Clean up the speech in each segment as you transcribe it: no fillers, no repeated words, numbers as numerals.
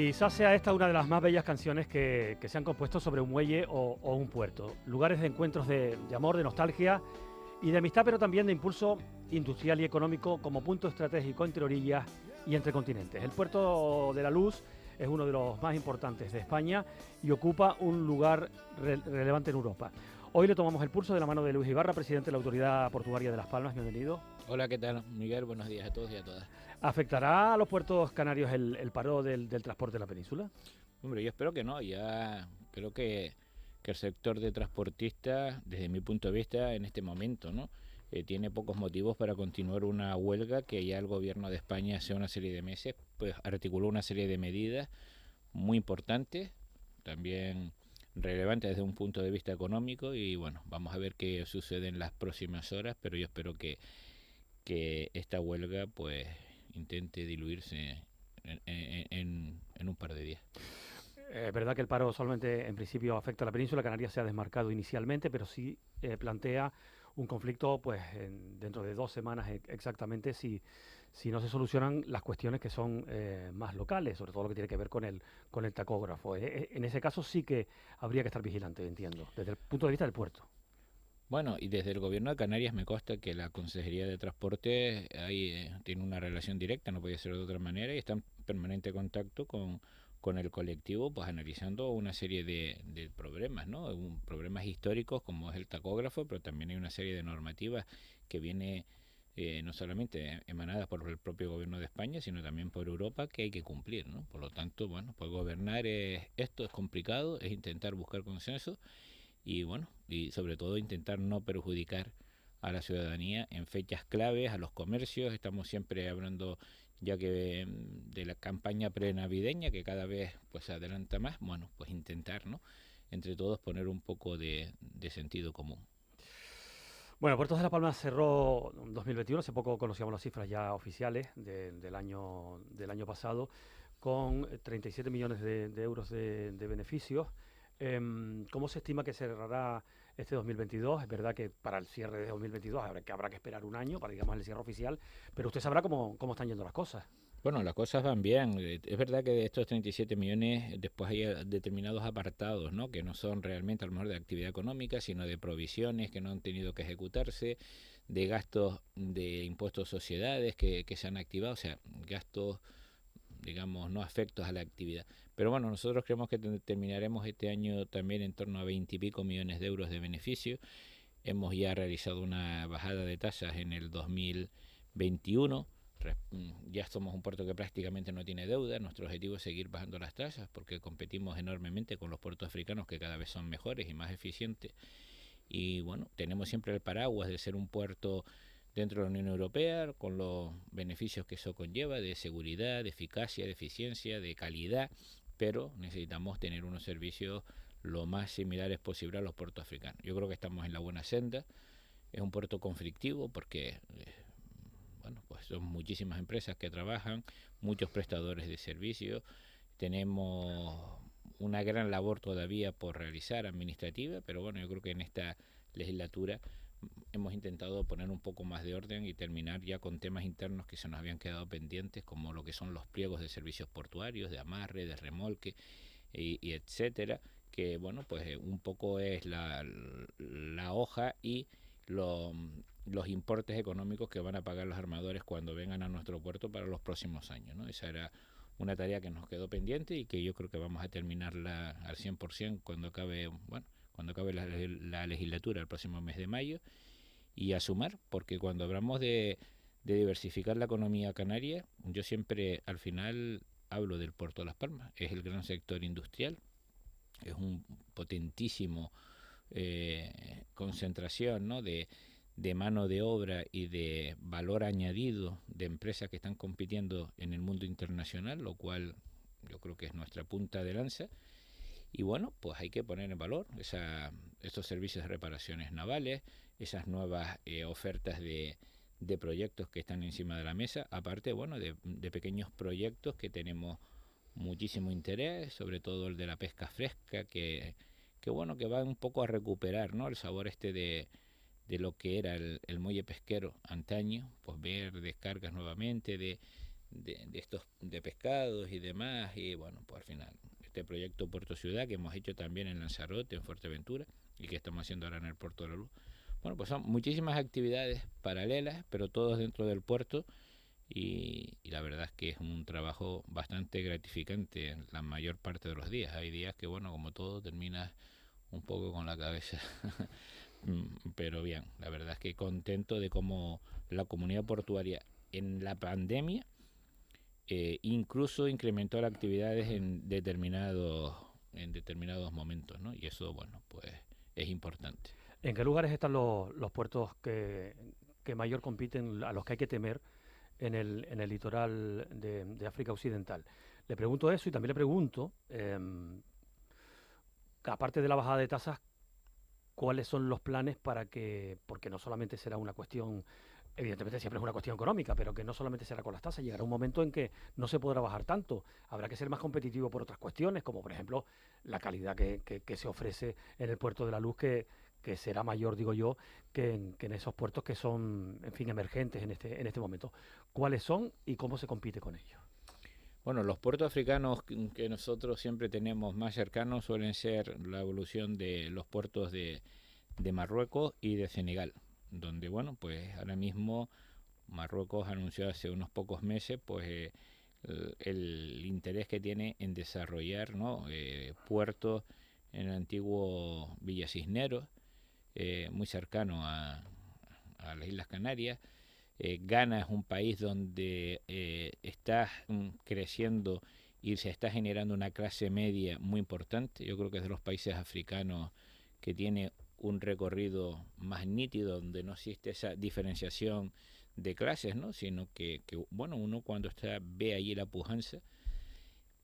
Quizás sea esta una de las más bellas canciones que se han compuesto sobre un muelle o un puerto. Lugares de encuentros de amor, de nostalgia y de amistad, pero también de impulso industrial y económico como punto estratégico entre orillas y entre continentes. El puerto de la Luz es uno de los más importantes de España y ocupa un lugar relevante en Europa. Hoy le tomamos el pulso de la mano de Luis Ibarra, presidente de la Autoridad Portuaria de Las Palmas. Bienvenido. Hola, ¿qué tal, Miguel? Buenos días a todos y a todas. ¿Afectará a los puertos canarios el paro del transporte de la península? Hombre, yo espero que no. Ya creo que el sector de transportistas, desde mi punto de vista, en este momento, ¿no? Tiene pocos motivos para continuar una huelga que ya el gobierno de España hace una serie de meses pues articuló una serie de medidas muy importantes, también relevantes desde un punto de vista económico, y bueno, vamos a ver qué sucede en las próximas horas, pero yo espero que esta huelga pues intente diluirse en un par de días. Es verdad que el paro solamente en principio afecta a la península. Canarias se ha desmarcado inicialmente, pero sí plantea un conflicto pues dentro de 2 semanas exactamente si no se solucionan las cuestiones que son más locales, sobre todo lo que tiene que ver con el tacógrafo. En ese caso sí que habría que estar vigilante, entiendo, desde el punto de vista del puerto. Bueno, y desde el gobierno de Canarias me consta que la Consejería de Transporte ahí tiene una relación directa, no podía ser de otra manera, y está en permanente contacto con el colectivo, pues analizando una serie de problemas, ¿no? Problemas históricos como es el tacógrafo, pero también hay una serie de normativas que viene no solamente emanadas por el propio gobierno de España, sino también por Europa, que hay que cumplir, ¿no? Por lo tanto, bueno, pues gobernar esto es complicado, es intentar buscar consenso y bueno, y sobre todo intentar no perjudicar a la ciudadanía en fechas claves, a los comercios. Estamos siempre hablando ya que de la campaña prenavideña que cada vez pues se adelanta más. Bueno, pues intentar, ¿no?, entre todos poner un poco de sentido común. Bueno, Puertos de La Palma cerró 2021, hace poco conocíamos las cifras ya oficiales del año pasado, con 37 millones de euros de beneficios. ¿Cómo se estima que cerrará este 2022? Es verdad que para el cierre de 2022 habrá que esperar un año para, digamos, el cierre oficial, pero usted sabrá cómo están yendo las cosas. Bueno, las cosas van bien. Es verdad que de estos 37 millones después hay determinados apartados, ¿no?, que no son realmente a lo mejor de actividad económica, sino de provisiones que no han tenido que ejecutarse, de gastos de impuestos a sociedades que se han activado, o sea, gastos, digamos, no afectos a la actividad. Pero bueno, nosotros creemos que terminaremos este año también en torno a 20 y pico millones de euros de beneficio. Hemos ya realizado una bajada de tasas en el 2021. Ya somos un puerto que prácticamente no tiene deuda. Nuestro objetivo es seguir bajando las tasas porque competimos enormemente con los puertos africanos, que cada vez son mejores y más eficientes. Y bueno, tenemos siempre el paraguas de ser un puerto dentro de la Unión Europea, con los beneficios que eso conlleva de seguridad, de eficacia, de eficiencia, de calidad, pero necesitamos tener unos servicios lo más similares posible a los puertos africanos. Yo creo que estamos en la buena senda. Es un puerto conflictivo porque bueno, pues son muchísimas empresas que trabajan, muchos prestadores de servicios. Tenemos una gran labor todavía por realizar administrativa, pero bueno, yo creo que en esta legislatura hemos intentado poner un poco más de orden y terminar ya con temas internos que se nos habían quedado pendientes, como lo que son los pliegos de servicios portuarios, de amarre, de remolque y etcétera, que bueno, pues un poco es la hoja y lo, los importes económicos que van a pagar los armadores cuando vengan a nuestro puerto para los próximos años, ¿no? Esa era una tarea que nos quedó pendiente y que yo creo que vamos a terminarla al 100% cuando acabe, bueno, cuando acabe la legislatura el próximo mes de mayo, y a sumar, porque cuando hablamos de diversificar la economía canaria, yo siempre al final hablo del puerto de Las Palmas. Es el gran sector industrial, es un potentísimo concentración, ¿no?, de mano de obra y de valor añadido de empresas que están compitiendo en el mundo internacional, lo cual yo creo que es nuestra punta de lanza. Y bueno, pues hay que poner en valor esos servicios de reparaciones navales, esas nuevas ofertas de proyectos que están encima de la mesa, aparte, bueno, de pequeños proyectos que tenemos muchísimo interés, sobre todo el de la pesca fresca, que bueno, que va un poco a recuperar, ¿no?, el sabor de lo que era el muelle pesquero antaño, pues ver descargas nuevamente de estos de pescados y demás, y bueno, pues al final este proyecto Puerto Ciudad que hemos hecho también en Lanzarote, en Fuerteventura, y que estamos haciendo ahora en el Puerto de la Luz. Bueno, pues son muchísimas actividades paralelas, pero todos dentro del puerto, y la verdad es que es un trabajo bastante gratificante en la mayor parte de los días. Hay días que, bueno, como todo, terminas un poco con la cabeza pero bien, la verdad es que contento de cómo la comunidad portuaria en la pandemia incluso incrementó las actividades en determinados momentos, ¿no? Y eso, bueno, pues es importante. ¿En qué lugares están los puertos que mayor compiten, a los que hay que temer en el litoral de África Occidental? Le pregunto eso y también le pregunto, aparte de la bajada de tasas, ¿cuáles son los planes para que, porque no solamente será una cuestión, evidentemente siempre es una cuestión económica, pero que no solamente será con las tasas, llegará un momento en que no se podrá bajar tanto, habrá que ser más competitivo por otras cuestiones, como por ejemplo la calidad que se ofrece en el puerto de la Luz, que será mayor, digo yo, que en esos puertos que son, en fin, emergentes en este momento. ¿Cuáles son y cómo se compite con ellos? Bueno, los puertos africanos que nosotros siempre tenemos más cercanos suelen ser la evolución de los puertos de Marruecos y de Senegal, donde, bueno, pues ahora mismo Marruecos anunció hace unos pocos meses pues el interés que tiene en desarrollar, ¿no? Puertos en el antiguo Villa Cisneros, muy cercano a las Islas Canarias. Ghana es un país donde está creciendo y se está generando una clase media muy importante. Yo creo que es de los países africanos que tiene un recorrido más nítido, donde no existe esa diferenciación de clases, ¿no? Sino que bueno, uno cuando está ve allí la pujanza,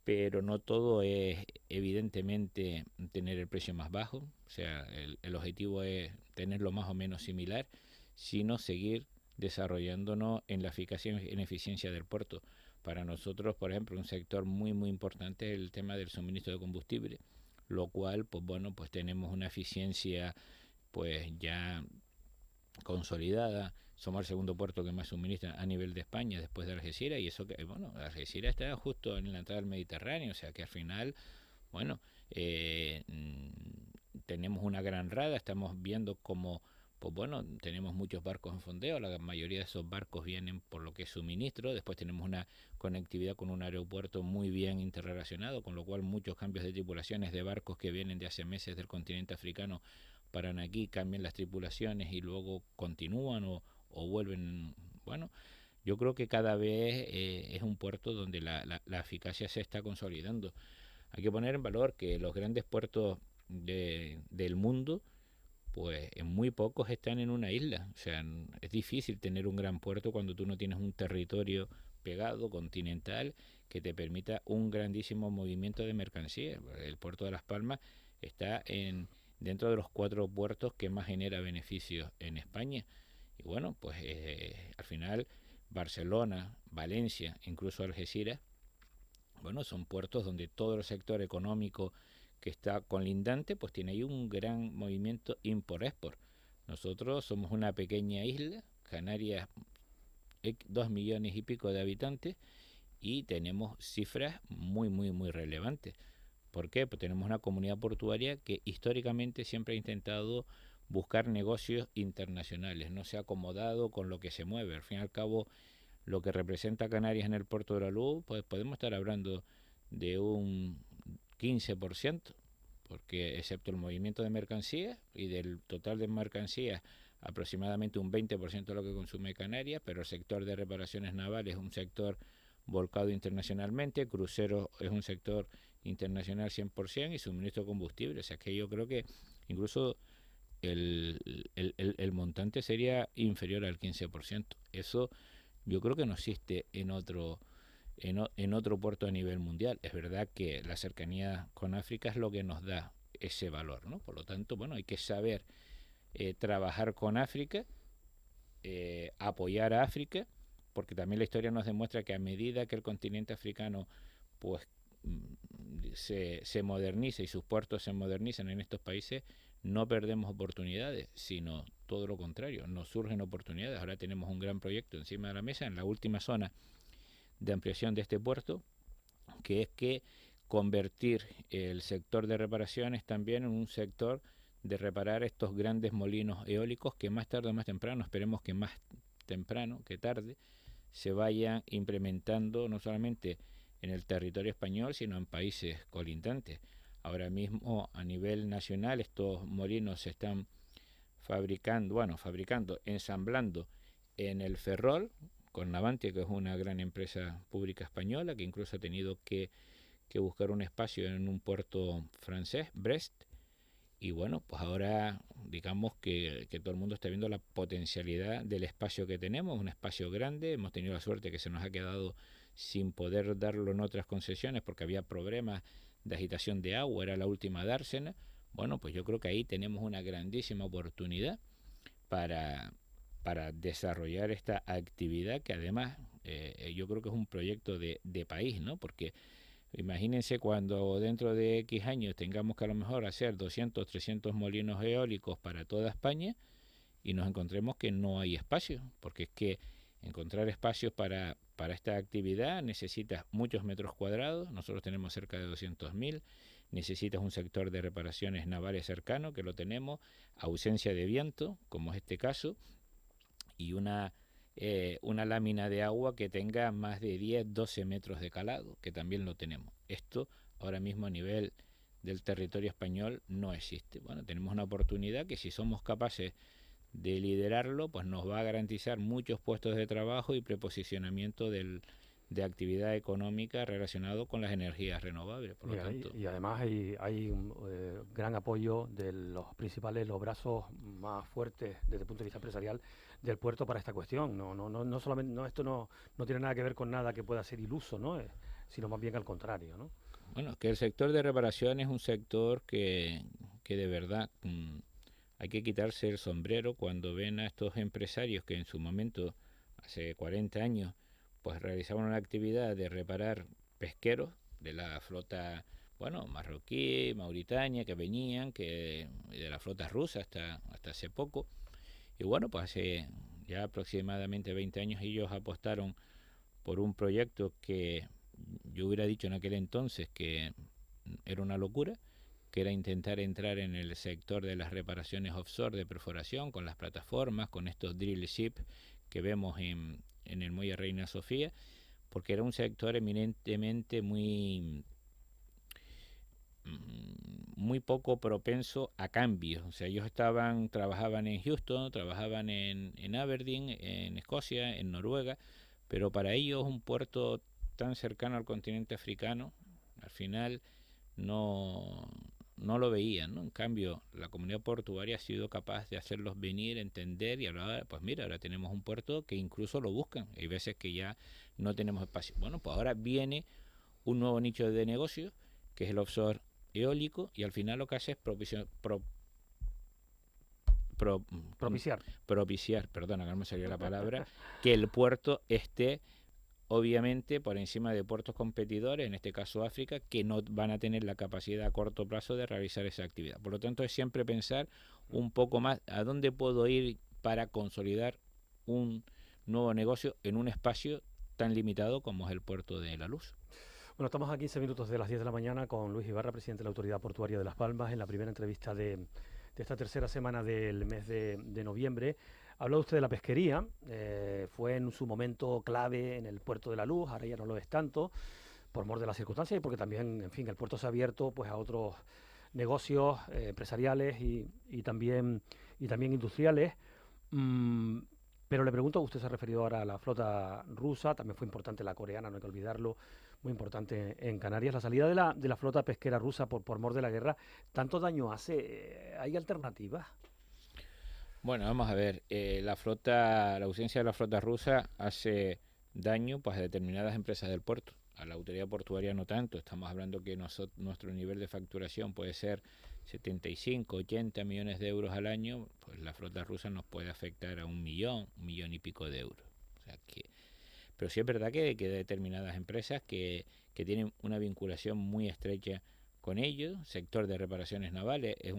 pero no todo es evidentemente tener el precio más bajo, o sea, el objetivo es tenerlo más o menos similar, sino seguir desarrollándonos en la eficacia y en eficiencia del puerto. Para nosotros, por ejemplo, un sector muy importante es el tema del suministro de combustible, lo cual, pues bueno, pues tenemos una eficiencia pues ya consolidada. Somos el segundo puerto que más suministra a nivel de España después de Algeciras, y eso que, bueno, Algeciras está justo en la entrada del Mediterráneo, o sea que al final, bueno, tenemos una gran rada, estamos viendo como, pues bueno, tenemos muchos barcos en fondeo, la mayoría de esos barcos vienen por lo que es suministro, después tenemos una conectividad con un aeropuerto muy bien interrelacionado, con lo cual muchos cambios de tripulaciones de barcos que vienen de hace meses del continente africano paran aquí, cambian las tripulaciones y luego continúan o vuelven. Bueno, yo creo que cada vez es un puerto donde la eficacia se está consolidando. Hay que poner en valor que los grandes puertos del mundo, pues en muy pocos están en una isla. O sea, es difícil tener un gran puerto cuando tú no tienes un territorio pegado, continental, que te permita un grandísimo movimiento de mercancías. El puerto de Las Palmas está dentro de los 4 puertos que más genera beneficios en España. Y bueno, pues al final Barcelona, Valencia, incluso Algeciras, bueno, son puertos donde todo el sector económico que está colindante, pues tiene ahí un gran movimiento import-export. Nosotros somos una pequeña isla, Canarias, 2 millones y pico de habitantes, y tenemos cifras muy relevantes. ¿Por qué? Pues tenemos una comunidad portuaria que históricamente siempre ha intentado buscar negocios internacionales, no se ha acomodado con lo que se mueve. Al fin y al cabo, lo que representa Canarias en el Puerto de la Luz, pues podemos estar hablando de un 15%, porque excepto el movimiento de mercancías, y del total de mercancías aproximadamente un 20% de lo que consume Canarias, pero el sector de reparaciones navales es un sector volcado internacionalmente, cruceros es un sector internacional 100% y suministro de combustible, o sea que yo creo que incluso el montante sería inferior al 15%. Eso yo creo que no existe en otro puerto a nivel mundial. Es verdad que la cercanía con África es lo que nos da ese valor, ¿no? Por lo tanto, bueno, hay que saber trabajar con África, apoyar a África, porque también la historia nos demuestra que a medida que el continente africano pues se moderniza y sus puertos se modernizan en estos países, no perdemos oportunidades, sino todo lo contrario, nos surgen oportunidades. Ahora tenemos un gran proyecto encima de la mesa en la última zona de ampliación de este puerto, que es que convertir el sector de reparaciones también en un sector de reparar estos grandes molinos eólicos que más tarde o más temprano, esperemos que más temprano que tarde, se vayan implementando no solamente en el territorio español, sino en países colindantes. Ahora mismo a nivel nacional estos molinos se están ensamblando en el Ferrol, con Navantia, que es una gran empresa pública española, que incluso ha tenido que buscar un espacio en un puerto francés, Brest. Y bueno, pues ahora digamos que todo el mundo está viendo la potencialidad del espacio que tenemos, un espacio grande. Hemos tenido la suerte que se nos ha quedado sin poder darlo en otras concesiones porque había problemas de agitación de agua, era la última dársena. Bueno, pues yo creo que ahí tenemos una grandísima oportunidad para, para desarrollar esta actividad que además yo creo que es un proyecto de país, ¿no? Porque imagínense cuando dentro de X años tengamos que a lo mejor hacer 200, 300 molinos eólicos para toda España y nos encontremos que no hay espacio, porque es que encontrar espacios para esta actividad necesitas muchos metros cuadrados, nosotros tenemos cerca de 200.000, necesitas un sector de reparaciones navales cercano, que lo tenemos, ausencia de viento, como es este caso, y una lámina de agua que tenga más de 10, 12 metros de calado, que también lo tenemos. Esto ahora mismo a nivel del territorio español no existe. Bueno, tenemos una oportunidad que si somos capaces de liderarlo, pues nos va a garantizar muchos puestos de trabajo y preposicionamiento de actividad económica relacionado con las energías renovables. Por lo tanto, y además hay un gran apoyo de los brazos más fuertes desde el punto de vista empresarial del puerto para esta cuestión. No solamente, esto no tiene nada que ver con nada que pueda ser iluso, ¿no? Sino más bien al contrario, ¿no? bueno, que el sector de reparación es un sector que de verdad hay que quitarse el sombrero cuando ven a estos empresarios que en su momento, hace 40 años, pues realizaban una actividad de reparar pesqueros de la flota, bueno, marroquí, Mauritania, que venían, que de la flota rusa hasta hace poco. Y bueno, pues hace ya aproximadamente 20 años ellos apostaron por un proyecto que yo hubiera dicho en aquel entonces que era una locura, que era intentar entrar en el sector de las reparaciones offshore de perforación con las plataformas, con estos drill ship que vemos en el muelle Reina Sofía, porque era un sector eminentemente muy poco propenso a cambios. O sea, ellos trabajaban en Houston, trabajaban en Aberdeen, en Escocia, en Noruega, pero para ellos un puerto tan cercano al continente africano, al final no lo veían, ¿no? En cambio, la comunidad portuaria ha sido capaz de hacerlos venir, entender, y ahora, pues mira, ahora tenemos un puerto que incluso lo buscan. Hay veces que ya no tenemos espacio. Bueno, pues ahora viene un nuevo nicho de negocio, que es el offshore eólico, y al final lo que hace es propiciar, perdona, que no me salió la palabra, que el puerto esté obviamente por encima de puertos competidores, en este caso África, que no van a tener la capacidad a corto plazo de realizar esa actividad. Por lo tanto, es siempre pensar un poco más a dónde puedo ir para consolidar un nuevo negocio en un espacio tan limitado como es el puerto de La Luz. Bueno, estamos a 15 minutos de las 10 de la mañana con Luis Ibarra, presidente de la Autoridad Portuaria de Las Palmas, en la primera entrevista de esta tercera semana del mes de noviembre. Habló usted de la pesquería, fue en su momento clave en el puerto de La Luz, ahora ya no lo es tanto, por mor de las circunstancias y porque también, en fin, el puerto se ha abierto pues a otros negocios empresariales y también industriales. Pero le pregunto, usted se ha referido ahora a la flota rusa, también fue importante la coreana, no hay que olvidarlo, muy importante en Canarias. La salida de la flota pesquera rusa por mor de la guerra, ¿tanto daño hace? ¿Hay alternativas? Bueno, vamos a ver, la ausencia de la flota rusa hace daño pues a determinadas empresas del puerto. A la autoridad portuaria no tanto, estamos hablando que nuestro nivel de facturación puede ser 75, 80 millones de euros al año, pues la flota rusa nos puede afectar a 1 millón y pico de euros. O sea que, pero sí es verdad que hay determinadas empresas que tienen una vinculación muy estrecha con ellos. Sector de reparaciones navales es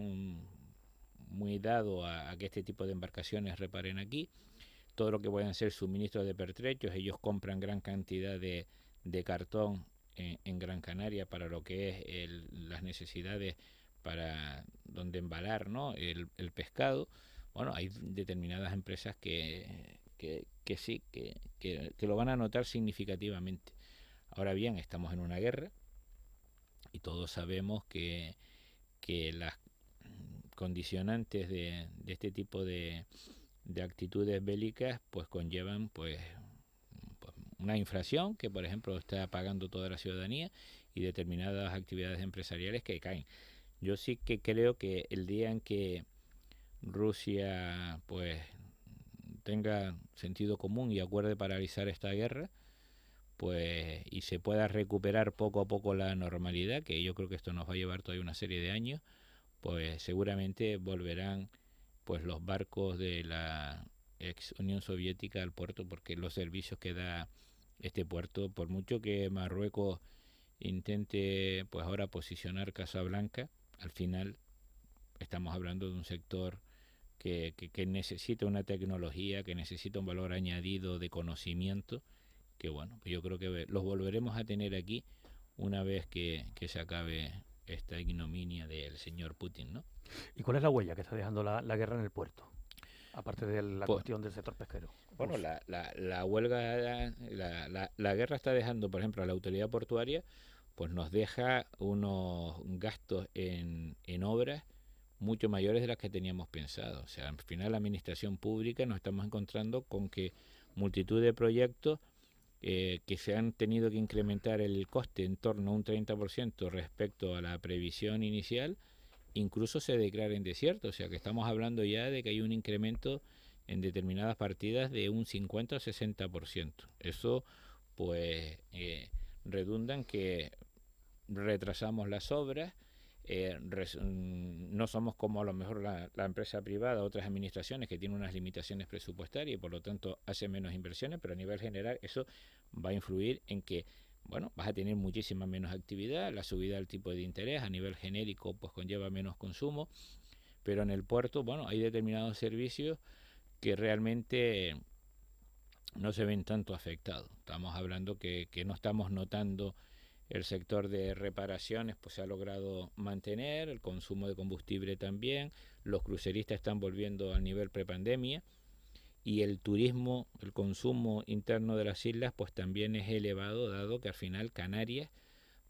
muy dado a que este tipo de embarcaciones reparen aquí. todo lo que pueden ser suministros de pertrechos. Ellos compran gran cantidad de cartón en Gran Canaria para lo que es las necesidades para donde embalar, ¿no?, el pescado. Bueno, hay determinadas empresas que sí, que lo van a notar significativamente. Ahora bien, estamos en una guerra y todos sabemos que las condicionantes de este tipo de actitudes bélicas pues conllevan pues una inflación que, por ejemplo, está pagando toda la ciudadanía, y determinadas actividades empresariales que caen. Yo sí que creo que el día en que Rusia pues tenga sentido común y acuerde paralizar esta guerra, pues, y se pueda recuperar poco a poco la normalidad, que yo creo que esto nos va a llevar todavía una serie de años, pues seguramente volverán pues los barcos de la ex Unión Soviética al puerto, porque los servicios que da este puerto, por mucho que Marruecos intente pues ahora posicionar Casablanca, al final estamos hablando de un sector que necesita una tecnología, que necesita un valor añadido de conocimiento, que bueno, yo creo que los volveremos a tener aquí una vez que se acabe esta ignominia del señor Putin, ¿no? ¿Y cuál es la huella que está dejando la guerra en el puerto? Aparte de la Pues, cuestión del sector pesquero. bueno, la huelga, la guerra está dejando, por ejemplo, a la autoridad portuaria, pues nos deja unos gastos en obras mucho mayores de las que teníamos pensado. O sea, al final la administración pública nos estamos encontrando con que multitud de proyectos que se han tenido que incrementar el coste en torno a un 30% respecto a la previsión inicial, incluso se declaren desiertos. O sea, que estamos hablando ya de que hay un incremento en determinadas partidas de un 50 o 60%. Eso pues redunda en que retrasamos las obras, no somos como a lo mejor la empresa privada, otras administraciones que tienen unas limitaciones presupuestarias y por lo tanto hace menos inversiones, pero a nivel general eso va a influir en que, bueno, vas a tener muchísima menos actividad, la subida del tipo de interés a nivel genérico pues conlleva menos consumo, pero en el puerto, bueno, hay determinados servicios que realmente no se ven tanto afectados. Estamos hablando que no estamos notando. El sector de reparaciones pues se ha logrado mantener, el consumo de combustible también, los cruceristas están volviendo al nivel prepandemia, y el turismo, el consumo interno de las islas pues también es elevado, dado que al final Canarias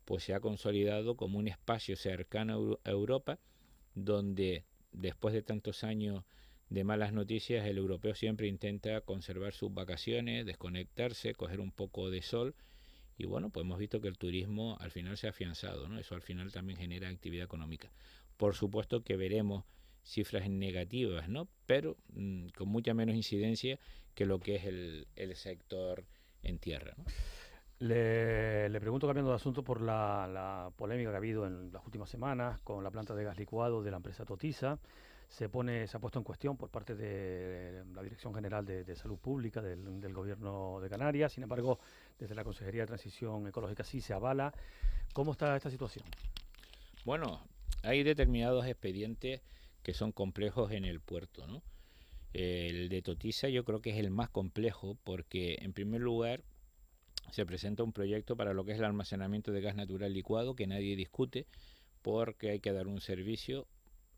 pues se ha consolidado como un espacio cercano a Europa, donde después de tantos años de malas noticias, el europeo siempre intenta conservar sus vacaciones, desconectarse, coger un poco de sol. Y bueno, pues hemos visto que el turismo al final se ha afianzado, ¿no? Eso al final también genera actividad económica. Por supuesto que veremos cifras negativas, ¿no? Pero con mucha menos incidencia que lo que es el sector en tierra, ¿no? Le pregunto, cambiando de asunto, por la polémica que ha habido en las últimas semanas con la planta de gas licuado de la empresa Totisa. Se ha puesto en cuestión por parte de la Dirección General de Salud Pública del Gobierno de Canarias. Sin embargo, desde la Consejería de Transición Ecológica sí se avala. ¿Cómo está esta situación? Bueno, hay determinados expedientes que son complejos en el puerto, ¿no? El de Totisa yo creo que es el más complejo porque, en primer lugar, se presenta un proyecto para lo que es el almacenamiento de gas natural licuado que nadie discute, porque hay que dar un servicio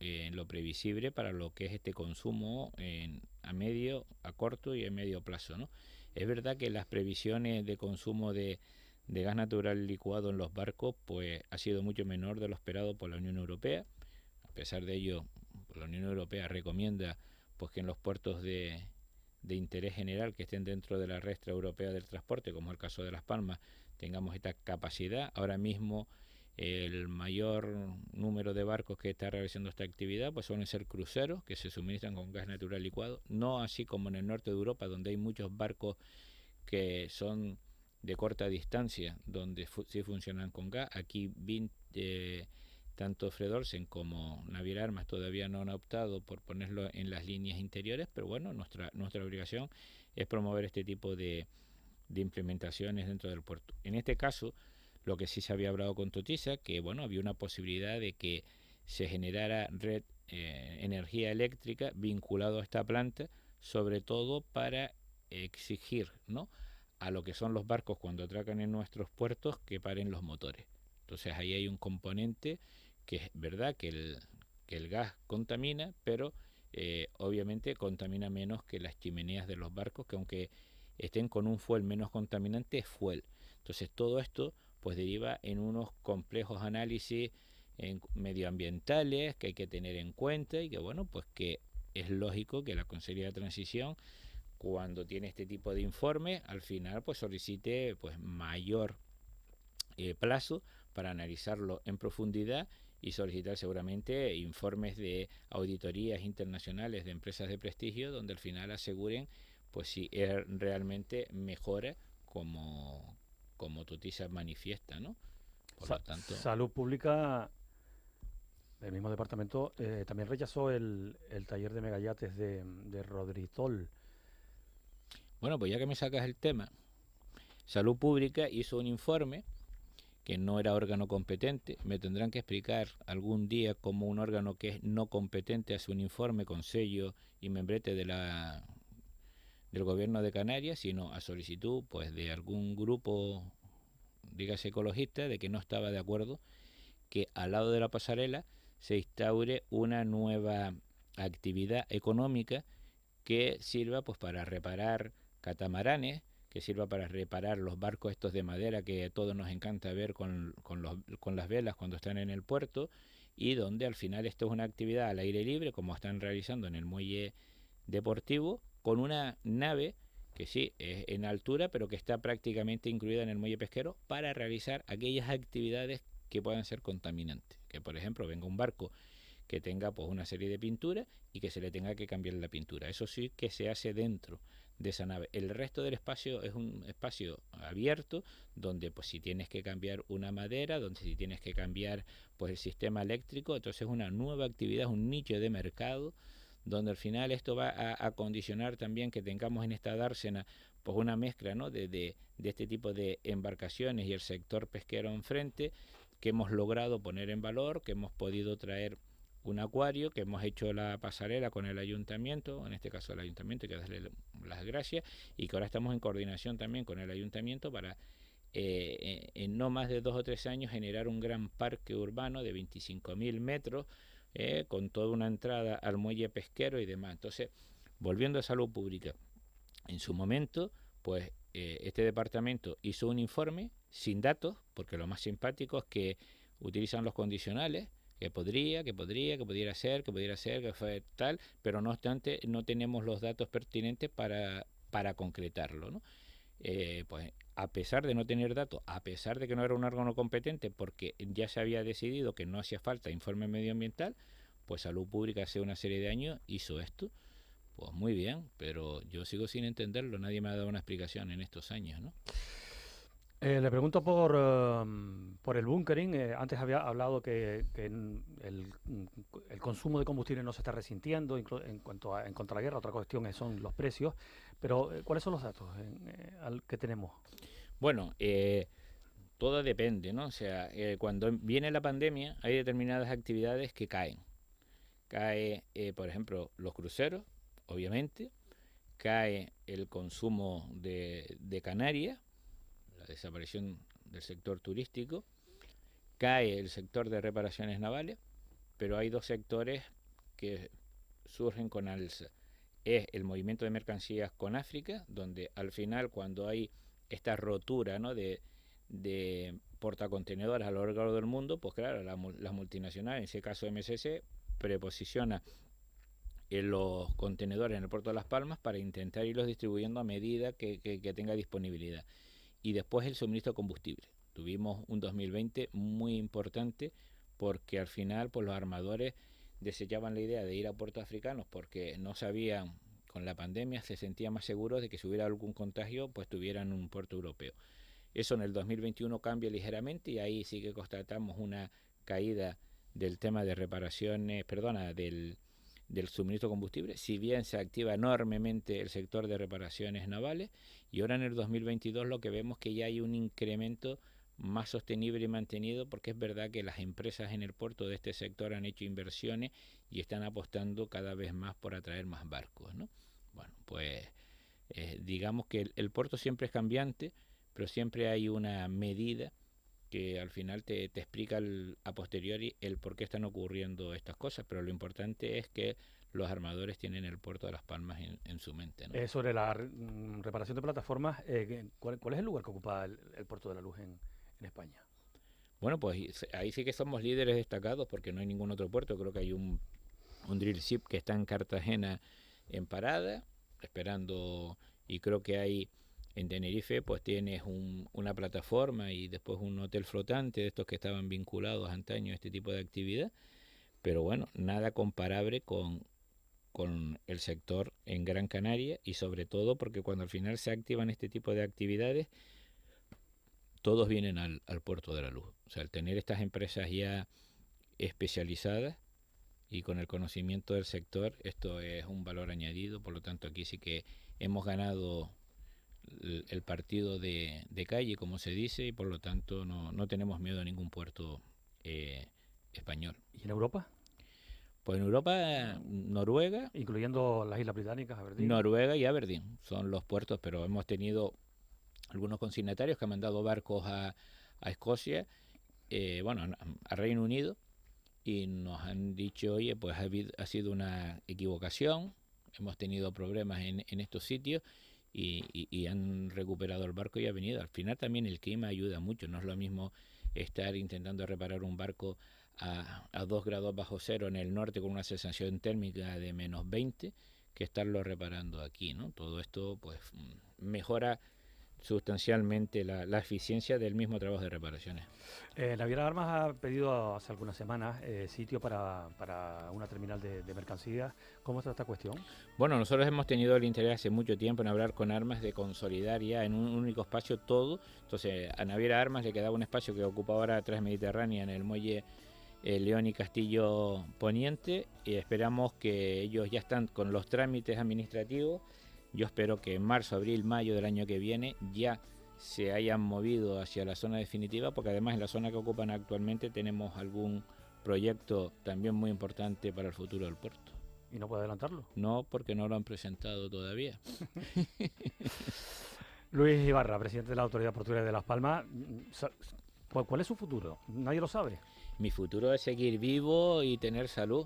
en lo previsible para lo que es este consumo a medio, a corto y a medio plazo, ¿no? Es verdad que las previsiones de consumo de gas natural licuado en los barcos pues ha sido mucho menor de lo esperado por la Unión Europea. A pesar de ello, la Unión Europea recomienda pues que en los puertos de interés general que estén dentro de la red europea del transporte, como es el caso de Las Palmas, tengamos esta capacidad. Ahora mismo el mayor número de barcos que está realizando esta actividad pues suelen ser cruceros que se suministran con gas natural licuado, no así como en el norte de Europa, donde hay muchos barcos que son de corta distancia, donde sí funcionan con gas. Aquí tanto Fred Olsen como Naviera Armas todavía no han optado por ponerlo en las líneas interiores, pero bueno, nuestra obligación es promover este tipo de implementaciones dentro del puerto. En este caso, lo que sí se había hablado con Totisa, que bueno, había una posibilidad de que se generara energía eléctrica vinculado a esta planta sobre todo para exigir, ¿no?, a lo que son los barcos cuando atracan en nuestros puertos que paren los motores. Entonces ahí hay un componente que es verdad que el gas contamina, pero obviamente contamina menos que las chimeneas de los barcos, que aunque estén con un fuel menos contaminante, es fuel. Entonces todo esto pues deriva en unos complejos análisis medioambientales que hay que tener en cuenta y que bueno, pues que es lógico que la Consejería de Transición, cuando tiene este tipo de informe, al final pues solicite pues mayor plazo para analizarlo en profundidad y solicitar seguramente informes de auditorías internacionales de empresas de prestigio donde al final aseguren pues si realmente mejora como Tutisa manifiesta, ¿no? Por lo tanto, Salud Pública, el mismo departamento, también rechazó el taller de megayates de Rodritol. bueno, pues ya que me sacas el tema, Salud Pública hizo un informe que no era órgano competente. Me tendrán que explicar algún día cómo un órgano que es no competente hace un informe con sello y membrete del gobierno de Canarias, sino a solicitud pues de algún grupo, dígase ecologista, de que no estaba de acuerdo que al lado de la pasarela se instaure una nueva actividad económica que sirva pues para reparar catamaranes, que sirva para reparar los barcos estos de madera que a todos nos encanta ver con las velas cuando están en el puerto, y donde al final esto es una actividad al aire libre como están realizando en el muelle deportivo, con una nave que sí es en altura pero que está prácticamente incluida en el muelle pesquero para realizar aquellas actividades que puedan ser contaminantes, que por ejemplo venga un barco que tenga pues una serie de pinturas y que se le tenga que cambiar la pintura. Eso sí que se hace dentro de esa nave. El resto del espacio es un espacio abierto donde pues si tienes que cambiar una madera, donde si tienes que cambiar pues el sistema eléctrico, entonces es una nueva actividad, es un nicho de mercado donde al final esto va a condicionar también que tengamos en esta dársena pues una mezcla, ¿no?, de este tipo de embarcaciones y el sector pesquero enfrente, que hemos logrado poner en valor, que hemos podido traer un acuario, que hemos hecho la pasarela con el ayuntamiento, en este caso el ayuntamiento, hay que darle las gracias, y que ahora estamos en coordinación también con el ayuntamiento para en no más de 2 o 3 años generar un gran parque urbano de 25.000 metros, con toda una entrada al muelle pesquero y demás. Entonces, volviendo a Salud Pública, en su momento, pues este departamento hizo un informe sin datos, porque lo más simpático es que utilizan los condicionales, que pudiera ser, que fue tal, pero no obstante no tenemos los datos pertinentes para concretarlo, ¿no? Pues a pesar de no tener datos, a pesar de que no era un órgano competente, porque ya se había decidido que no hacía falta informe medioambiental, pues Salud Pública hace una serie de años hizo esto. Pues muy bien, pero yo sigo sin entenderlo, nadie me ha dado una explicación en estos años, ¿no? Le pregunto por el bunkering. Antes había hablado que el consumo de combustible no se está resintiendo en cuanto a la guerra. Otra cuestión son los precios. Pero, ¿cuáles son los datos que tenemos? Bueno, todo depende, ¿no? O sea, cuando viene la pandemia hay determinadas actividades que caen. Cae, por ejemplo, los cruceros, obviamente. Cae el consumo de Canarias, la desaparición del sector turístico. Cae el sector de reparaciones navales, pero hay dos sectores que surgen con alza. Es el movimiento de mercancías con África, donde al final cuando hay esta rotura, ¿no?, de portacontenedores a lo largo del mundo, pues claro, las multinacionales, en ese caso MSC, preposiciona en los contenedores en el puerto de Las Palmas para intentar irlos distribuyendo a medida que tenga disponibilidad. Y después el suministro de combustible. Tuvimos un 2020 muy importante porque al final pues los armadores desechaban la idea de ir a puertos africanos porque no sabían, con la pandemia se sentían más seguros de que si hubiera algún contagio pues tuvieran un puerto europeo. Eso en el 2021 cambia ligeramente y ahí sí que constatamos una caída del tema de reparaciones, del suministro de combustible, si bien se activa enormemente el sector de reparaciones navales, y ahora en el 2022 lo que vemos que ya hay un incremento más sostenible y mantenido, porque es verdad que las empresas en el puerto de este sector han hecho inversiones y están apostando cada vez más por atraer más barcos, ¿no? Bueno, pues digamos que el puerto siempre es cambiante, pero siempre hay una medida que al final te explica a posteriori el por qué están ocurriendo estas cosas, pero lo importante es que los armadores tienen el puerto de Las Palmas en su mente, ¿no? Sobre la reparación de plataformas, ¿cuál es el lugar que ocupa el puerto de la Luz en España? Bueno, pues ahí sí que somos líderes destacados porque no hay ningún otro puerto. Creo que hay un drill ship que está en Cartagena en parada, esperando, y creo que hay en Tenerife, pues tienes una plataforma y después un hotel flotante de estos que estaban vinculados antaño a este tipo de actividad, pero bueno, nada comparable con el sector en Gran Canaria, y sobre todo porque cuando al final se activan este tipo de actividades, todos vienen al puerto de la Luz. O sea, al tener estas empresas ya especializadas y con el conocimiento del sector, esto es un valor añadido. Por lo tanto, aquí sí que hemos ganado el partido de calle, como se dice, y por lo tanto no tenemos miedo a ningún puerto español. ¿Y en Europa? Pues en Europa, Noruega, incluyendo las Islas Británicas, Aberdeen. Noruega y Aberdeen son los puertos, pero hemos tenido algunos consignatarios que han mandado barcos a Escocia, a Reino Unido, y nos han dicho, oye, pues ha sido una equivocación, hemos tenido problemas en estos sitios, y han recuperado el barco y ha venido. Al final también el clima ayuda mucho, no es lo mismo estar intentando reparar un barco a 2 grados bajo cero en el norte con una sensación térmica de menos 20 que estarlo reparando aquí, ¿no? Todo esto pues mejora sustancialmente la eficiencia del mismo trabajo de reparaciones. Naviera Armas ha pedido hace algunas semanas sitio para una terminal de mercancías. ¿Cómo está esta cuestión? Bueno, nosotros hemos tenido el interés hace mucho tiempo en hablar con Armas de consolidar ya en un único espacio todo. Entonces a Naviera Armas le quedaba un espacio que ocupa ahora Transmediterránea en el muelle León y Castillo Poniente, y esperamos que ellos ya están con los trámites administrativos. Yo espero que en marzo, abril, mayo del año que viene ya se hayan movido hacia la zona definitiva, porque además en la zona que ocupan actualmente tenemos algún proyecto también muy importante para el futuro del puerto. ¿Y no puede adelantarlo? No, porque no lo han presentado todavía. Luis Ibarra, presidente de la Autoridad Portuaria de Las Palmas, ¿cuál es su futuro? Nadie lo sabe. Mi futuro es seguir vivo y tener salud,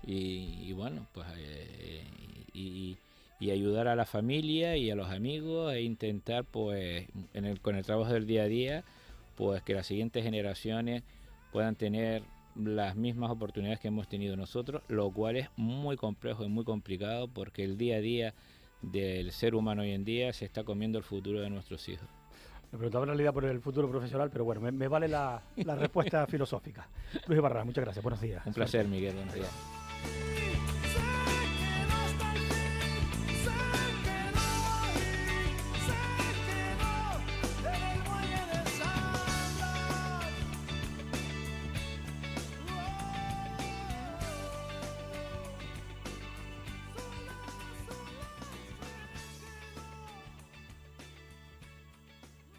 y bueno, pues y ayudar a la familia y a los amigos, e intentar pues con el trabajo del día a día, pues que las siguientes generaciones puedan tener las mismas oportunidades que hemos tenido nosotros, lo cual es muy complejo y muy complicado, porque el día a día del ser humano hoy en día se está comiendo el futuro de nuestros hijos. Me preguntaba en realidad por el futuro profesional, pero bueno, me vale la respuesta filosófica. Luis Ibarra, muchas gracias, buenos días. Un placer, Miguel, buenos días.